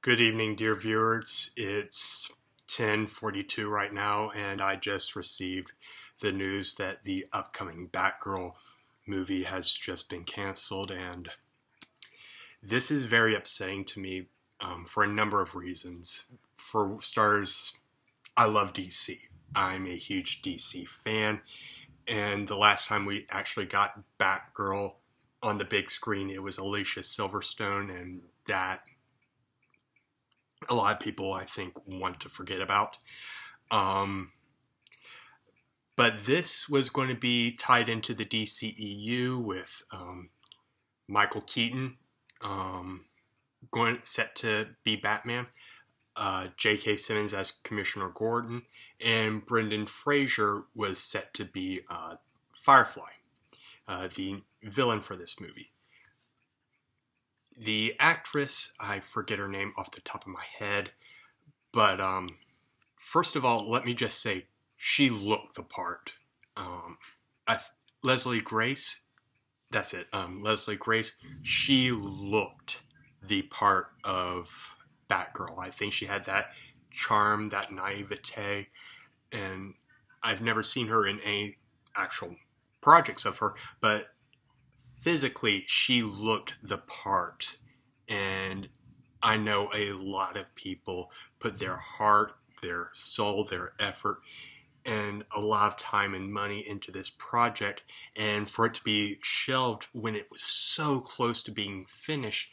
Good evening, dear viewers. It's 10:42 right now, and I just received the news that the upcoming Batgirl movie has just been canceled, and this is very upsetting to me for a number of reasons. For starters, I love DC. I'm a huge DC fan, and the last time we actually got Batgirl on the big screen, it was Alicia Silverstone, and that a lot of people, I think, want to forget about. But this was going to be tied into the DCEU with Michael Keaton set to be Batman, J.K. Simmons as Commissioner Gordon, and Brendan Fraser was set to be Firefly, the villain for this movie. The actress, I forget her name off the top of my head, but first of all, let me just say, she looked the part. Leslie Grace, that's it, Leslie Grace, she looked the part of Batgirl. I think she had that charm, that naivete, and I've never seen her in any actual projects of her, but physically, she looked the part, and I know a lot of people put their heart, their soul, their effort, and a lot of time and money into this project, and for it to be shelved when it was so close to being finished,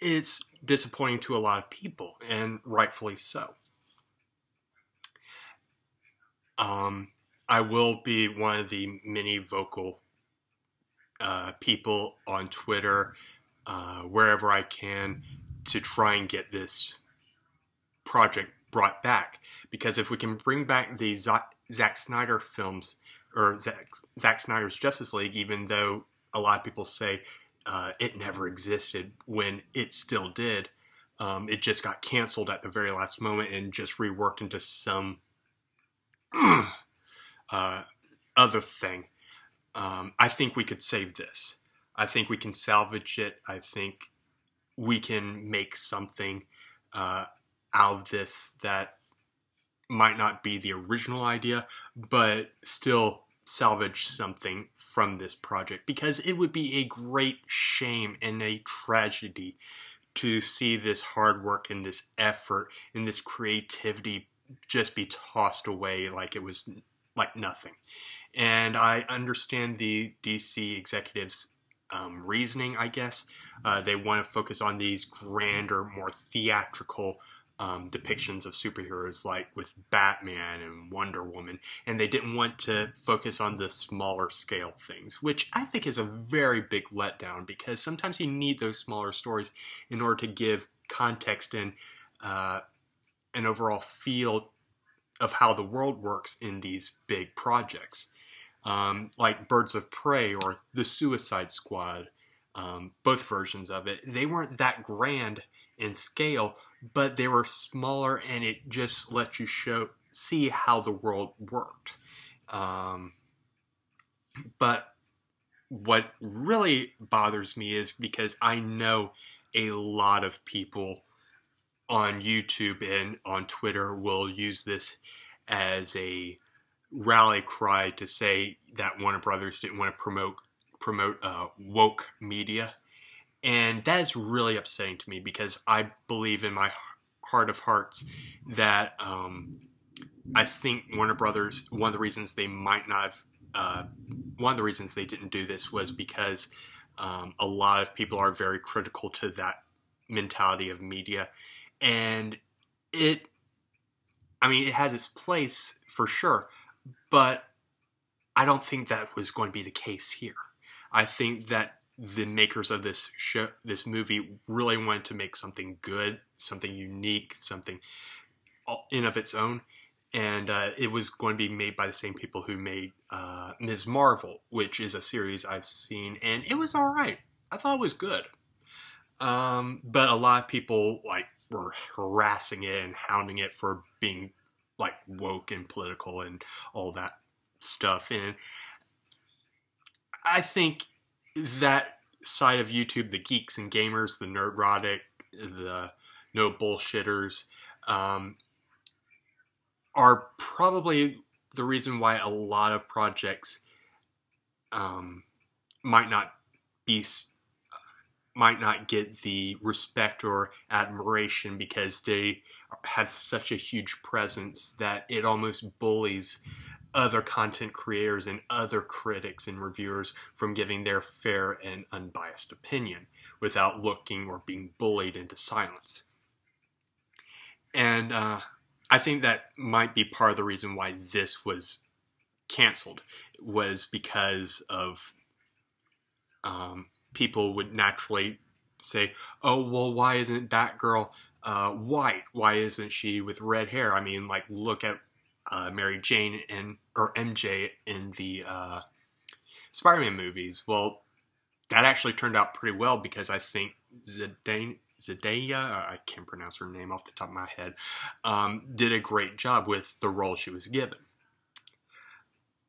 it's disappointing to a lot of people, and rightfully so. I will be one of the many vocal people on Twitter, wherever I can, to try and get this project brought back. Because if we can bring back the Zack Snyder films, or Zack Snyder's Justice League, even though a lot of people say it never existed, when it still did, it just got canceled at the very last moment and just reworked into some other thing. I think we could save this. I think we can salvage it. I think we can make something out of this that might not be the original idea, but still salvage something from this project, because it would be a great shame and a tragedy to see this hard work and this effort and this creativity just be tossed away like it was like nothing. And I understand the DC executives' reasoning, I guess. They want to focus on these grander, more theatrical depictions of superheroes, like with Batman and Wonder Woman. And they didn't want to focus on the smaller scale things, which I think is a very big letdown, because sometimes you need those smaller stories in order to give context and an overall feel of how the world works in these big projects. Like Birds of Prey or The Suicide Squad, both versions of it. They weren't that grand in scale, but they were smaller, and it just let you see how the world worked. But what really bothers me is because I know a lot of people on YouTube and on Twitter will use this as a rally cry to say that Warner Brothers didn't want to promote woke media, and that is really upsetting to me, because I believe in my heart of hearts that I think Warner Brothers, one of the reasons they didn't do this was because a lot of people are very critical to that mentality of media, and it has its place for sure, but I don't think that was going to be the case here. I think that the makers of this movie really wanted to make something good, something unique, something in of its own, and it was going to be made by the same people who made Ms. Marvel, which is a series I've seen, and it was all right. I thought it was good, but a lot of people were harassing it and hounding it for being woke and political and all that stuff. And I think that side of YouTube, the geeks and gamers, the nerdrotic, the no bullshitters, are probably the reason why a lot of projects might not be might not get the respect or admiration, because they have such a huge presence that it almost bullies other content creators and other critics and reviewers from giving their fair and unbiased opinion without looking or being bullied into silence. And I think that might be part of the reason why this was canceled, was because of people would naturally say, oh, well, why isn't Batgirl white? Why isn't she with red hair? I mean, like, look at Mary Jane or MJ in the Spider-Man movies. Well, that actually turned out pretty well, because I think Zendaya, I can't pronounce her name off the top of my head, did a great job with the role she was given.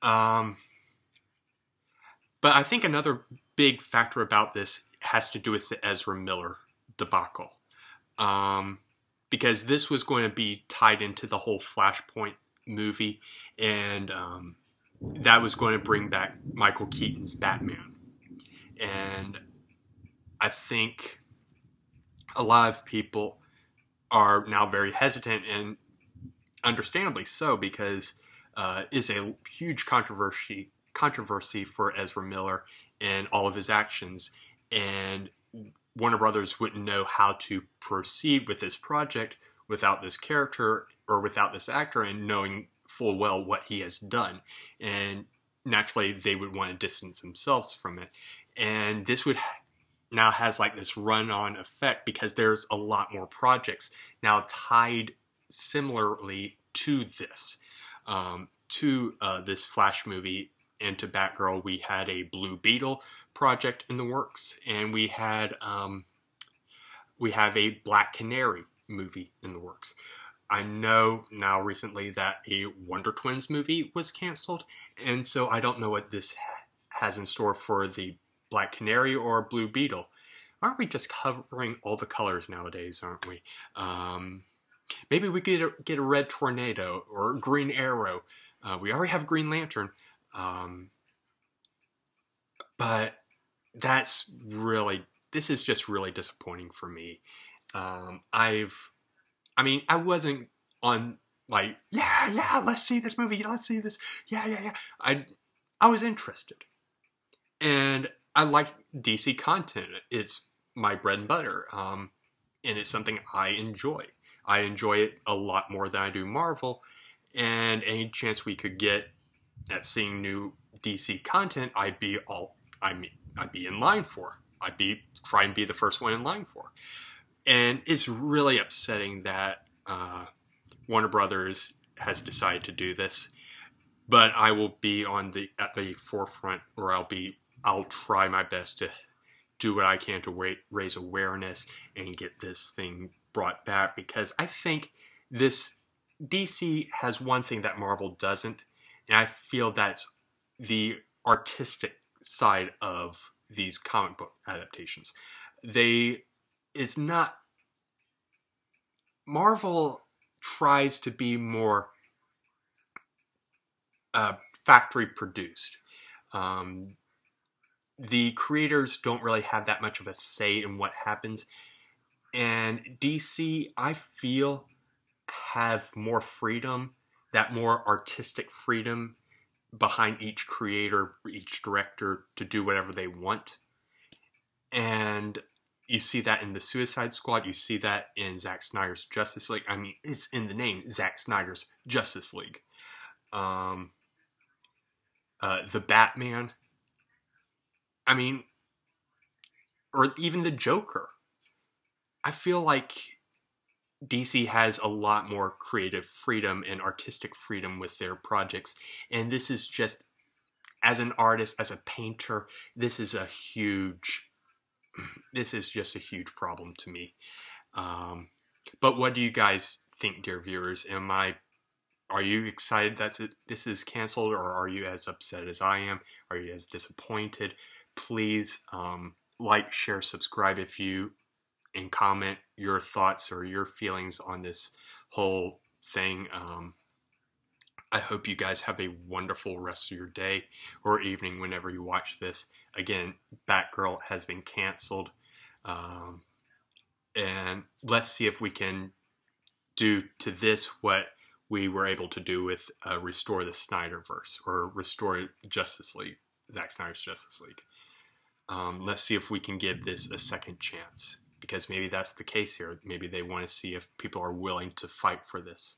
But I think another big factor about this has to do with the Ezra Miller debacle. Because this was going to be tied into the whole Flashpoint movie, and that was going to bring back Michael Keaton's Batman. And I think a lot of people are now very hesitant, and understandably so, because it's a huge controversy for Ezra Miller and all of his actions, and Warner Brothers wouldn't know how to proceed with this project without this character or without this actor, and knowing full well what he has done. And naturally, they would want to distance themselves from it. And this would now has like this run-on effect, because there's a lot more projects now tied similarly to this, this Flash movie, and to Batgirl. We had a Blue Beetle project in the works, and we have a Black Canary movie in the works. I know now recently that a Wonder Twins movie was canceled, and so I don't know what this has in store for the Black Canary or Blue Beetle. Aren't we just covering all the colors nowadays, aren't we? Maybe we could get a Red Tornado or Green Arrow. We already have Green Lantern. But this is just really disappointing for me. I wasn't on like, yeah, let's see this movie, let's see this, yeah. I was interested, and I like DC content. It's my bread and butter, and it's something I enjoy. I enjoy it a lot more than I do Marvel, and any chance we could get at seeing new DC content, I'd be in line for. Try and be the first one in line for. And it's really upsetting that Warner Brothers has decided to do this. But I will be at the forefront, or I'll try my best to do what I can to raise awareness and get this thing brought back, because I think DC has one thing that Marvel doesn't, and I feel that's the artistic side of these comic book adaptations. Marvel tries to be more factory produced. The creators don't really have that much of a say in what happens. And DC, I feel, have more freedom, that more artistic freedom behind each creator, each director, to do whatever they want. And you see that in the Suicide Squad. You see that in Zack Snyder's Justice League. I mean, it's in the name, Zack Snyder's Justice League. The Batman. I mean, or even the Joker. I feel like DC has a lot more creative freedom and artistic freedom with their projects. And this is just, as an artist, as a painter, this is just a huge problem to me. But what do you guys think, dear viewers? Are you excited that this is canceled, or are you as upset as I am? Are you as disappointed? Please like, share, subscribe if you and comment your thoughts or your feelings on this whole thing. I hope you guys have a wonderful rest of your day or evening whenever you watch this. Again, Batgirl has been canceled. Um, and let's see if we can do to this what we were able to do with Restore the Snyderverse or Restore Justice League, Zack Snyder's Justice League. Let's see if we can give this a second chance, because maybe that's the case here. Maybe they want to see if people are willing to fight for this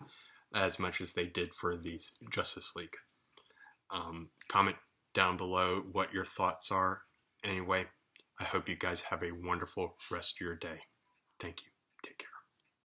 as much as they did for these Justice League. Comment down below what your thoughts are. Anyway, I hope you guys have a wonderful rest of your day. Thank you. Take care.